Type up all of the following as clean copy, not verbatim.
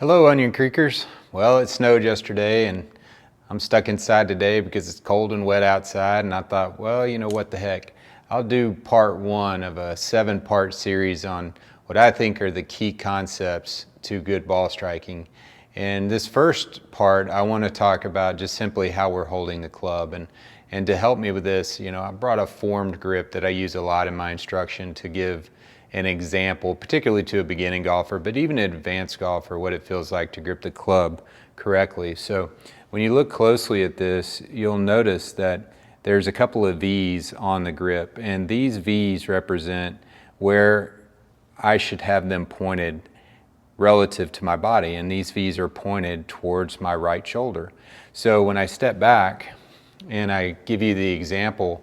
Hello, Onion Creekers. Well, it snowed yesterday and I'm stuck inside today because it's cold and wet outside, and I thought, well, you know what the heck. I'll do part one of a 7-part series on what I think are the key concepts to good ball striking. And this first part, I want to talk about just simply how we're holding the club. And to help me with this, I brought a formed grip that I use a lot in my instruction to give an example, particularly to a beginning golfer, but even an advanced golfer, what it feels like to grip the club correctly. So when you look closely at this, you'll notice that there's a couple of V's on the grip, and these V's represent where I should have them pointed relative to my body, and these V's are pointed towards my right shoulder. So when I step back and I give you the example,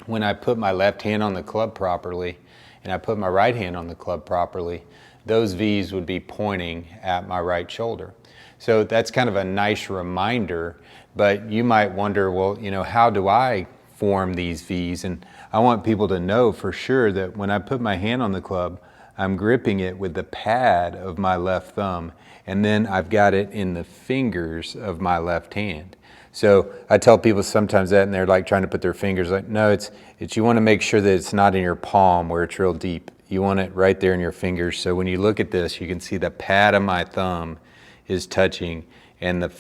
when I put my left hand on the club properly and I put my right hand on the club properly, those V's would be pointing at my right shoulder. So that's kind of a nice reminder, but you might wonder, well, how do I form these V's? And I want people to know for sure that when I put my hand on the club, I'm gripping it with the pad of my left thumb, and then I've got it in the fingers of my left hand. So I tell people sometimes that, and they're like trying to put their fingers, like, no, it's you want to make sure that it's not in your palm where it's real deep. You want it right there in your fingers. So when you look at this, you can see the pad of my thumb is touching, and the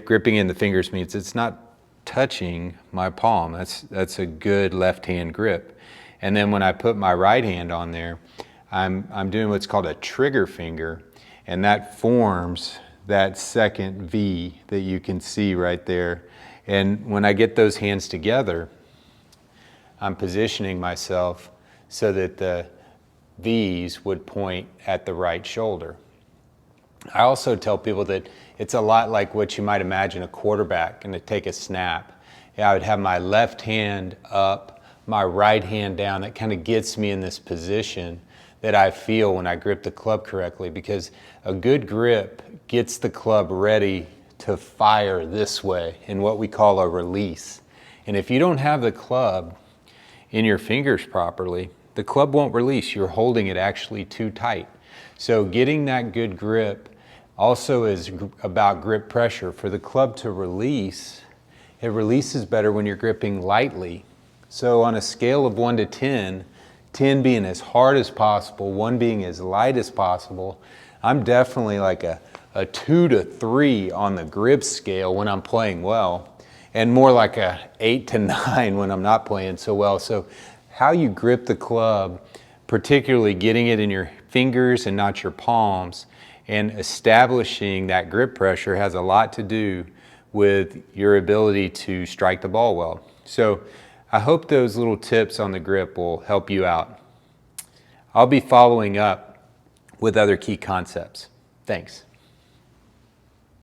gripping in the fingers means it's not touching my palm. That's a good left hand grip. And then when I put my right hand on there, I'm doing what's called a trigger finger, and that forms that second V that you can see right there. And when I get those hands together, I'm positioning myself so that the V's would point at the right shoulder. I also tell people that it's a lot like what you might imagine a quarterback and to take a snap. I would have my left hand up, my right hand down. That kind of gets me in this position that I feel when I grip the club correctly, because a good grip gets the club ready to fire this way in what we call a release. And if you don't have the club in your fingers properly, the club won't release. You're holding it actually too tight. So getting that good grip also is about grip pressure. For the club to release, it releases better when you're gripping lightly. So on a scale of 1 to 10, 10 being as hard as possible, 1 being as light as possible, I'm definitely like a 2 to 3 on the grip scale when I'm playing well, and more like a 8 to 9 when I'm not playing so well. So how you grip the club, particularly getting it in your fingers and not your palms, and establishing that grip pressure has a lot to do with your ability to strike the ball well. So I hope those little tips on the grip will help you out. I'll be following up with other key concepts. Thanks.